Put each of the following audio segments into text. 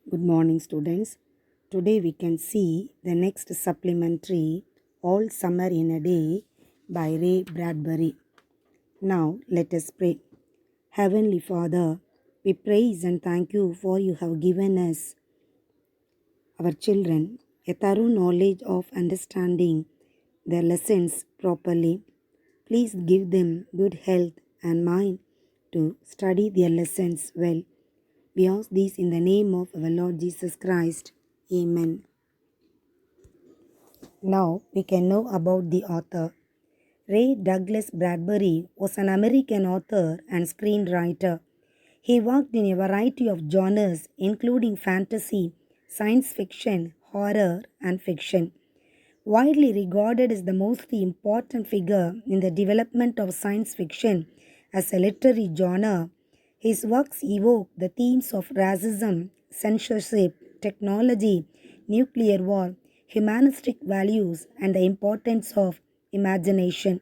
Good morning, students. Today we can see the next supplementary All Summer in a Day by Ray Bradbury. Now let us pray. Heavenly Father, we praise and thank you for you have given us, our children, a thorough knowledge of understanding their lessons properly. Please give them good health and mind to study their lessons well. We ask this in the name of our Lord Jesus Christ. Amen. Now we can know about the author. Ray Douglas Bradbury was an American author and screenwriter. He worked in a variety of genres including fantasy, science fiction, horror, and fiction. Widely regarded as the most important figure in the development of science fiction as a literary genre, his works evoke the themes of racism, censorship, technology, nuclear war, humanistic values, and the importance of imagination.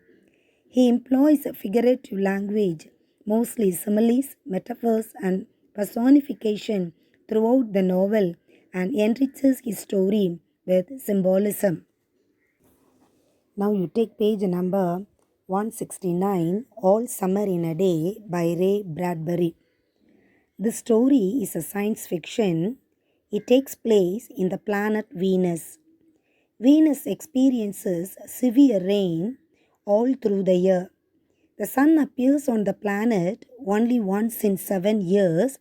He employs figurative language, mostly similes, metaphors, and personification throughout the novel and enriches his story with symbolism. Now you take page number 169, All Summer in a Day by Ray Bradbury. The story is a science fiction. It takes place in the planet Venus. Venus experiences severe rain all through the year. The sun appears on the planet only once in 7 years,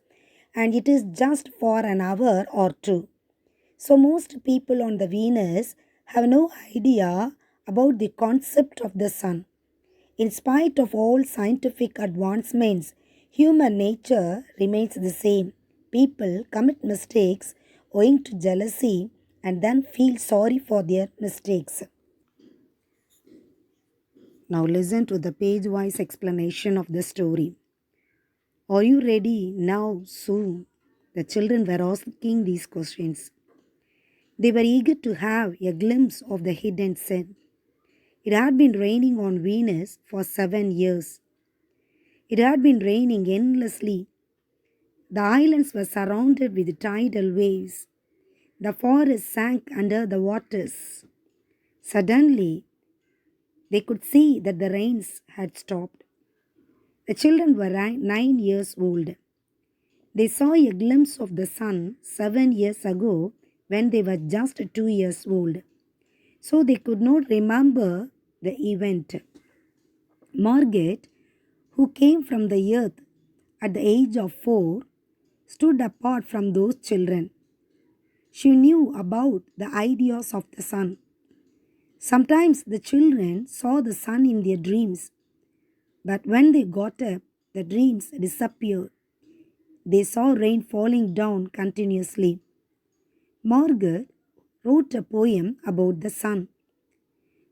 and it is just for an hour or two. So most people on the Venus have no idea about the concept of the sun. In spite of all scientific advancements, human nature remains the same. People commit mistakes owing to jealousy and then feel sorry for their mistakes. Now listen to the page-wise explanation of the story. Are you ready now? Soon. The children were asking these questions. They were eager to have a glimpse of the hidden sun. It had been raining on Venus for 7 years. It had been raining endlessly. The islands were surrounded with tidal waves. The forest sank under the waters. Suddenly, they could see that the rains had stopped. The children were 9 years old. They saw a glimpse of the sun 7 years ago when they were just 2 years old. So they could not remember the event. Margaret, who came from the earth at the age of 4, stood apart from those children. She knew about the ideas of the sun. Sometimes the children saw the sun in their dreams, but when they got up, the dreams disappeared. They saw rain falling down continuously. Margaret wrote a poem about the sun.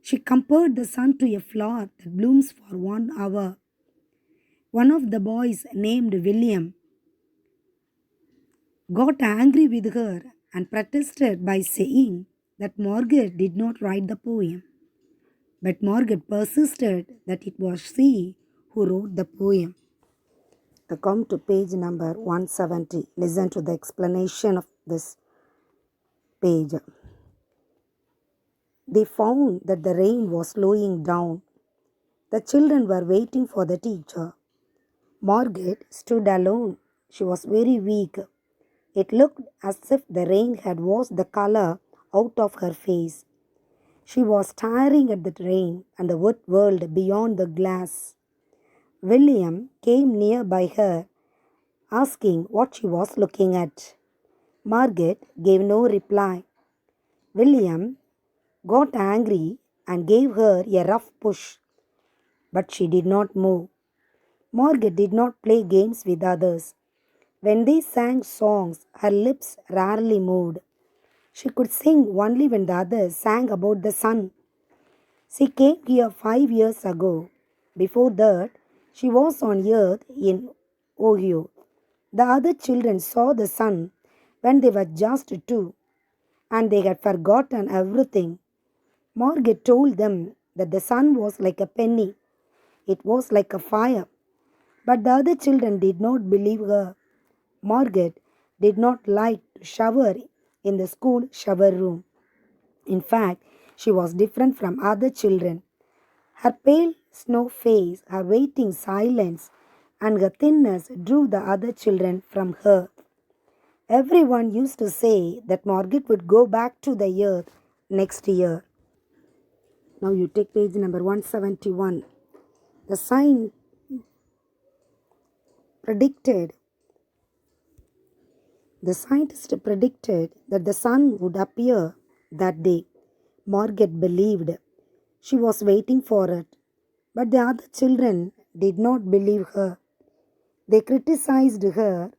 She compared the sun to a flower that blooms for 1 hour. One of the boys, named William, got angry with her and protested by saying that Margaret did not write the poem. But Margaret persisted that it was she who wrote the poem. Now come to page number 170. Listen to the explanation of this page. They found that the rain was slowing down. The children were waiting for the teacher. Margaret stood alone. She was very weak. It looked as if the rain had washed the color out of her face. She was staring at the rain and the wet world beyond the glass. William came near by her, asking what she was looking at. Margaret gave no reply. William got angry and gave her a rough push, but she did not move. Margaret did not play games with others. When they sang songs, her lips rarely moved. She could sing only when the others sang about the sun. She came here 5 years ago. Before that, she was on earth in Ohio. The other children saw the sun when they were just 2, and they had forgotten everything. Margaret told them that the sun was like a penny. It was like a fire. But the other children did not believe her. Margaret did not like to shower in the school shower room. In fact, she was different from other children. Her pale snow face, her waiting silence, and her thinness drew the other children from her. Everyone used to say that Margaret would go back to the earth next year. Now you take page number 171. The sign predicted The scientist predicted that the sun would appear that day. Margaret believed. She was waiting for it. But the other children did not believe her. They criticized her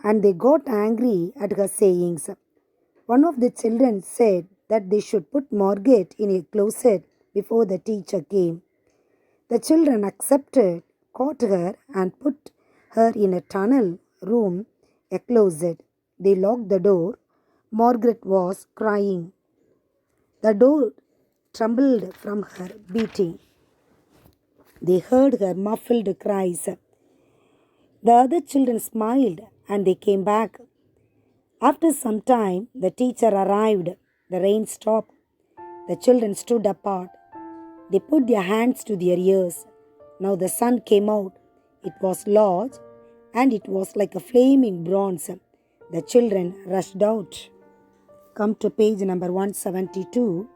and they got angry at her sayings. One of the children said that they should put Margaret in a closet before the teacher came. The children accepted, caught her, and put her in a tunnel room, a closet. They locked the door. Margaret was crying. The door trembled from her beating. They heard her muffled cries. The other children smiled and they came back. After some time, the teacher arrived. The rain stopped. The children stood apart. They put their hands to their ears. Now the sun came out. It was large and it was like a flaming bronze. The children rushed out. Come to page number 172.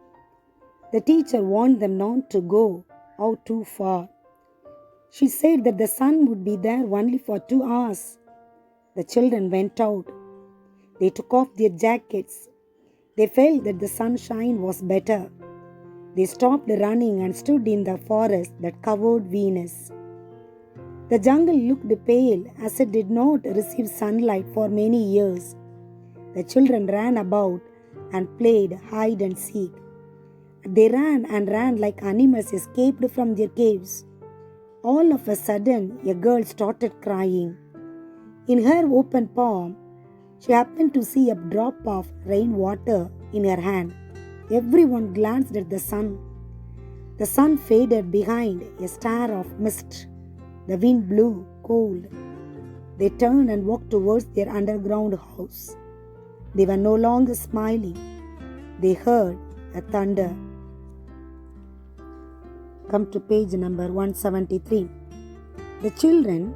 The teacher warned them not to go out too far. She said that the sun would be there only for 2 hours. The children went out. They took off their jackets. They felt that the sunshine was better. They stopped running and stood in the forest that covered Venus. The jungle looked pale as it did not receive sunlight for many years. The children ran about and played hide and seek. They ran and ran like animals escaped from their caves. All of a sudden, a girl started crying. In her open palm, she happened to see a drop of rainwater in her hand. Everyone glanced at the sun. The sun faded behind a star of mist. The wind blew cold. They turned and walked towards their underground house. They were no longer smiling. They heard a thunder. Come to page number 173. The children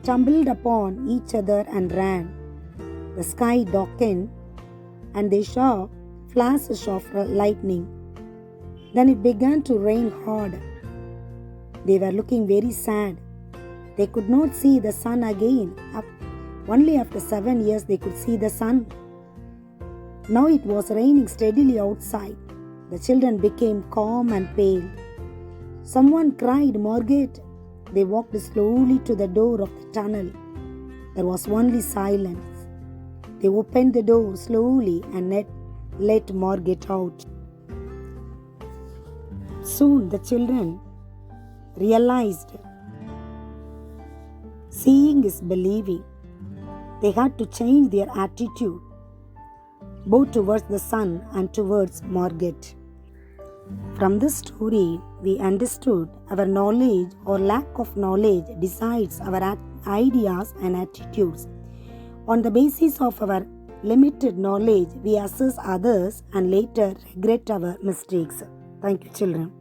tumbled upon each other and ran. The sky darkened and they saw flashes of lightning. Then it began to rain hard. They were looking very sad. They could not see the sun again. Only after 7 years they could see the sun. Now it was raining steadily outside. The children became calm and pale. Someone cried, "Margaret." They walked slowly to the door of the tunnel. There was only silence. They opened the door slowly and let Margaret out. Soon the children realized seeing is believing. They had to change their attitude, both towards the sun and towards Margaret. From this story, we understood our knowledge or lack of knowledge decides our ideas and attitudes. On the basis of our limited knowledge, we assess others and later regret our mistakes. Thank you, children.